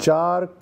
4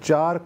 4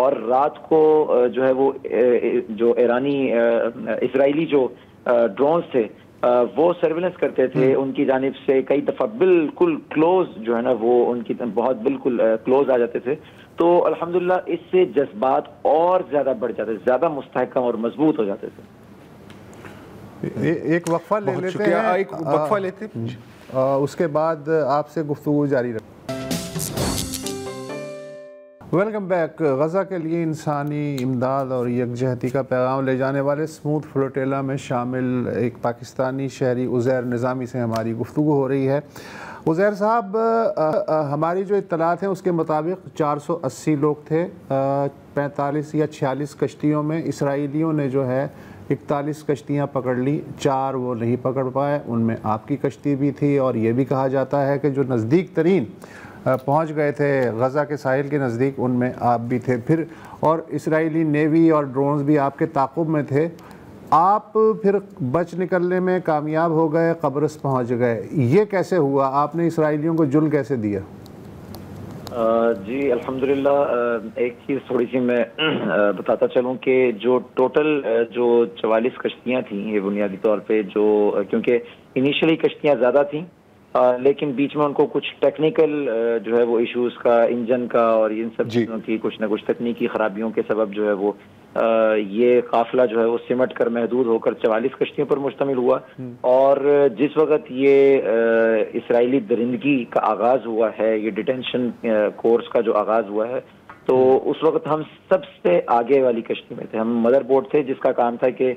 اور رات کو جو ہے وہ جو اسرائیلی جو ڈرونز تھے وہ سرویلنس کرتے تھے ان کی جانب سے، کئی دفعہ بالکل کلوز جو ہے نا وہ ان کی بہت بالکل کلوز آ جاتے تھے. تو الحمدللہ اس سے جذبات اور زیادہ بڑھ جاتے تھے، زیادہ مستحکم اور مضبوط ہو جاتے تھے. ایک وقفہ لے لیتے ہیں، ایک وقفہ لیتے ہیں، اس کے بعد آپ سے گفتگو جاری رکھیں. Welcome back. غزہ کے لیے انسانی امداد اور یکجہتی کا پیغام لے جانے والے اسموتھ فلوٹیلا میں شامل ایک پاکستانی شہری عزیر نظامی سے ہماری گفتگو ہو رہی ہے. عزیر صاحب، ہماری جو اطلاعات ہیں اس کے مطابق 480 لوگ تھے، 45 یا 46 کشتیوں میں. اسرائیلیوں نے جو ہے 41 کشتیاں پکڑ لی، 4 وہ نہیں پکڑ پائے، ان میں آپ کی کشتی بھی تھی. اور یہ بھی کہا جاتا ہے کہ جو نزدیک ترین پہنچ گئے تھے غزہ کے ساحل کے نزدیک، ان میں آپ بھی تھے. پھر اور اسرائیلی نیوی اور ڈرونز بھی آپ کے تعاقب میں تھے. آپ پھر بچ نکلنے میں کامیاب ہو گئے، قبرص پہنچ گئے. یہ کیسے ہوا؟ آپ نے اسرائیلیوں کو جل کیسے دیا؟ جی الحمدللہ، ایک چیز تھوڑی سی میں بتاتا چلوں کہ جو ٹوٹل جو 44 کشتیاں تھیں، یہ بنیادی طور پہ جو کیونکہ انیشلی کشتیاں زیادہ تھیں لیکن بیچ میں ان کو کچھ ٹیکنیکل جو ہے وہ ایشوز کا، انجن کا اور ان سب چیزوں کی کچھ نہ کچھ تکنیکی خرابیوں کے سبب جو ہے وہ یہ قافلہ جو ہے وہ سمٹ کر محدود ہو کر 44 کشتیوں پر مشتمل ہوا. اور جس وقت یہ اسرائیلی درندگی کا آغاز ہوا ہے، یہ ڈیٹینشن کورس کا جو آغاز ہوا ہے، تو اس وقت ہم سب سے آگے والی کشتی میں تھے. ہم مدر بورڈ تھے جس کا کام تھا کہ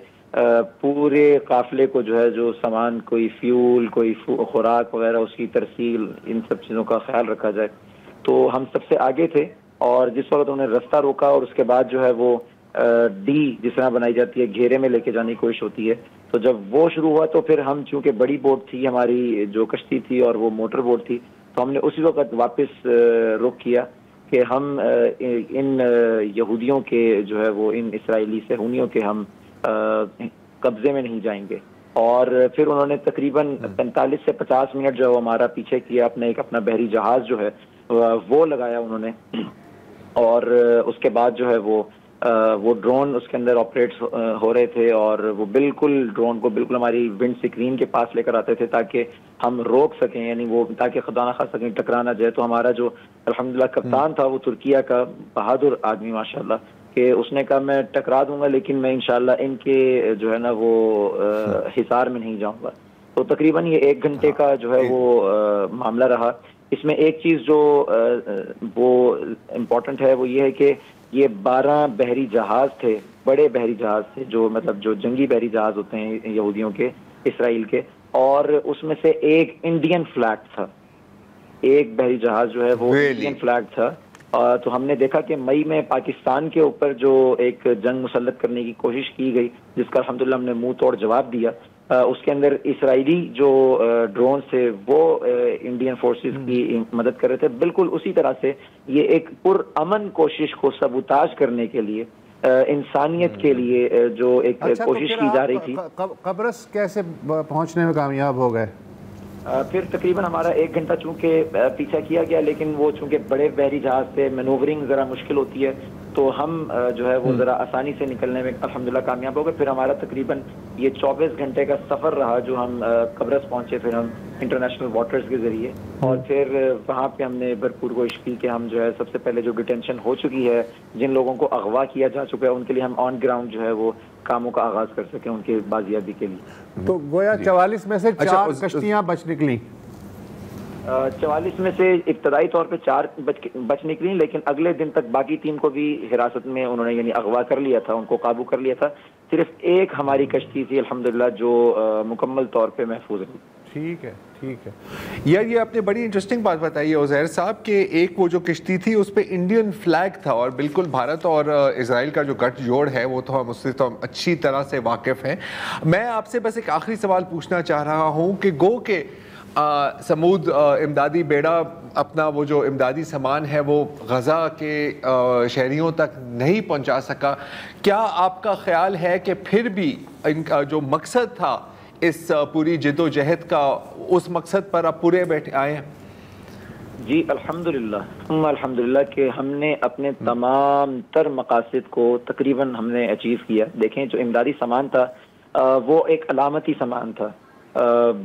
پورے قافلے کو جو ہے جو سامان، کوئی فیول، کوئی خوراک وغیرہ، اس کی ترسیل، ان سب چیزوں کا خیال رکھا جائے. تو ہم سب سے آگے تھے اور جس وقت انہوں نے رستہ روکا اور اس کے بعد جو ہے وہ ڈی جس طرح بنائی جاتی ہے، گھیرے میں لے کے جانے کی کوشش ہوتی ہے، تو جب وہ شروع ہوا تو پھر ہم چونکہ بڑی بوٹ تھی ہماری جو کشتی تھی اور وہ موٹر بوٹ تھی، تو ہم نے اسی وقت واپس رخ کیا کہ ہم ان یہودیوں کے جو ہے وہ ان اسرائیلی صہیونیوں کے ہم قبضے میں نہیں جائیں گے. اور پھر انہوں نے تقریباً 45 سے 50 منٹ جو ہے وہ ہمارا پیچھے کیا، اپنا بحری جہاز جو ہے وہ لگایا انہوں نے. اور اس کے بعد جو ہے وہ ڈرون اس کے اندر آپریٹ ہو رہے تھے اور وہ بالکل ڈرون کو بالکل ہماری ونڈ سکرین کے پاس لے کر آتے تھے تاکہ ہم روک سکیں، یعنی وہ تاکہ خدا نہ خواستہ کہیں ٹکرا نہ جائے. تو ہمارا جو الحمدللہ کپتان تھا وہ ترکیہ کا بہادر آدمی ماشاءاللہ، کہ اس نے کہا میں ٹکرا دوں گا لیکن میں انشاءاللہ ان کے جو ہے نا وہ حصار میں نہیں جاؤں گا. تو تقریباً یہ 1 گھنٹے کا جو ہے وہ معاملہ رہا. اس میں ایک چیز جو وہ امپورٹنٹ ہے وہ یہ ہے کہ یہ 12 بحری جہاز تھے، بڑے بحری جہاز تھے، جو مطلب جو جنگی بحری جہاز ہوتے ہیں یہودیوں کے، اسرائیل کے، اور اس میں سے ایک انڈین فلیگ تھا. ایک بحری جہاز جو ہے وہ انڈین فلیگ تھا. تو ہم نے دیکھا کہ مئی میں پاکستان کے اوپر جو ایک جنگ مسلط کرنے کی کوشش کی گئی، جس کا الحمدللہ ہم نے منہ توڑ جواب دیا، اس کے اندر اسرائیلی جو ڈرونز تھے وہ انڈین فورسز کی مدد کر رہے تھے. بالکل اسی طرح سے یہ ایک پرامن کوشش کو سبوتاج کرنے کے لیے، انسانیت کے لیے جو ایک کوشش کی جا رہی تھی. قبرص کیسے پہنچنے میں کامیاب ہو گئے؟ پھر تقریباً ہمارا 1 گھنٹہ چونکہ پیچھا کیا گیا، لیکن وہ چونکہ بڑے بحری جہاز سے مینوورنگ ذرا مشکل ہوتی ہے، تو ہم جو ہے وہ ذرا آسانی سے نکلنے میں الحمدللہ کامیاب ہو گئے. پھر ہمارا تقریباً یہ 24 گھنٹے کا سفر رہا جو ہم قبرص پہنچے پھر ہم انٹرنیشنل واٹرز کے ذریعے، اور پھر وہاں پہ ہم نے بھرپور کوشش کی کہ ہم جو ہے سب سے پہلے جو ڈیٹینشن ہو چکی ہے، جن لوگوں کو اغوا کیا جا چکا ہے، ان کے لیے ہم آن گراؤنڈ جو ہے وہ کاموں کا آغاز کر سکیں ان کی بازیابی کے لیے. تو گویا 44 میں سے 4 کشتیاں بچ نکلیں. 44 میں سے ابتدائی طور پہ 4 بچ نکلی، لیکن اگلے دن تک باقی 3 کو بھی حراست میں انہوں نے یعنی اغوا کر لیا تھا، ان کو قابو کر لیا تھا. صرف ایک ہماری کشتی تھی الحمدللہ جو مکمل طور پہ محفوظ رہی. ٹھیک ہے، ٹھیک ہے. یار یہ آپ نے بڑی انٹرسٹنگ بات بتائی ہے عزیر صاحب کہ ایک وہ جو کشتی تھی اس پہ انڈین فلیگ تھا، اور بالکل بھارت اور اسرائیل کا جو گٹھ جوڑ ہے وہ تو ہم اس سے تو ہم اچھی طرح سے واقف ہیں. میں آپ سے بس ایک آخری سوال پوچھنا چاہ رہا ہوں کہ گو کہ سمود امدادی بیڑا اپنا وہ جو امدادی سامان ہے وہ غزہ کے شہریوں تک نہیں پہنچا سکا، کیا آپ کا خیال ہے کہ پھر بھی ان کا جو مقصد تھا اس پوری جد و جہد کا، اس مقصد پر اب پورے بیٹھے آئے ہیں؟ جی الحمدللہ کہ ہم نے اپنے تمام تر مقاصد کو تقریباً ہم نے اچیو کیا. دیکھیں جو امدادی سامان تھا وہ ایک علامتی سامان تھا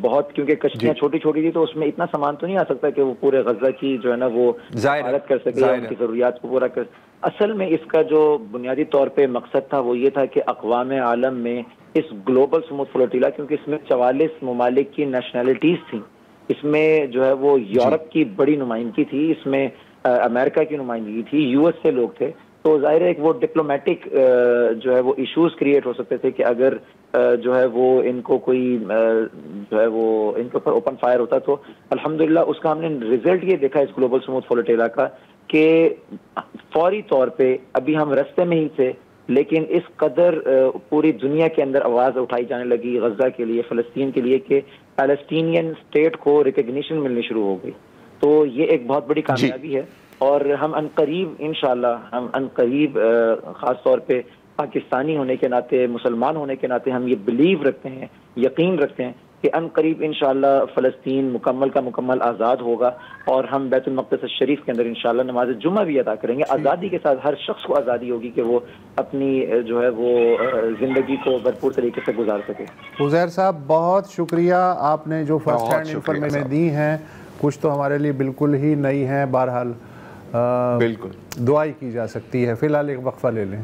بہت, کیونکہ کشتیاں چھوٹی چھوٹی تھی تو اس میں اتنا سامان تو نہیں آ سکتا کہ وہ پورے غزہ کی جو ہے نا وہ حفاظت کر سکے یا ان کی ضروریات کو پورا کر. اصل میں اس کا جو بنیادی طور پہ مقصد تھا وہ یہ تھا کہ اقوام عالم میں اس گلوبل سموتھ فلوٹیلا, کیونکہ اس میں 44 ممالک کی نیشنلٹیز تھیں, اس میں جو ہے وہ یورپ کی بڑی نمائندگی تھی, اس میں امریکہ کی نمائندگی تھی, یو ایس سے لوگ تھے, تو ظاہر ہے وہ ڈپلومیٹک جو ہے وہ ایشوز کریٹ ہو سکتے تھے کہ اگر جو ہے وہ ان کو کوئی جو ہے وہ ان کے اوپر اوپن فائر ہوتا. تو الحمدللہ اس کا ہم نے رزلٹ یہ دیکھا اس گلوبل سموتھ فلوٹیلا کا کہ فوری طور پہ ابھی ہم رستے میں ہی تھے, لیکن اس قدر پوری دنیا کے اندر آواز اٹھائی جانے لگی غزہ کے لیے, فلسطین کے لیے, کہ پیلسٹینین اسٹیٹ کو ریکگنیشن ملنی شروع ہو گئی. تو یہ ایک بہت بڑی کامیابی ہے, اور ہم عنقریب انشاءاللہ ہم عنقریب خاص طور پہ پاکستانی ہونے کے ناطے, مسلمان ہونے کے ناطے ہم یہ بلیو رکھتے ہیں, یقین رکھتے ہیں کہ عنقریب انشاءاللہ فلسطین مکمل کا مکمل آزاد ہوگا, اور ہم بیت المقدس الشریف کے اندر انشاءاللہ نماز جمعہ بھی ادا کریں گے. آزادی کے ساتھ ہر شخص کو آزادی ہوگی کہ وہ اپنی جو ہے وہ زندگی کو بھرپور طریقے سے گزار سکے. عزیر صاحب بہت شکریہ, آپ نے جو فرسٹ ہینڈ انفارمیشن دی ہیں کچھ تو ہمارے لیے بالکل ہی نئی ہیں, بہرحال بالکل دعائی کی جا سکتی ہے. فی الحال ایک وقفہ لے لیں.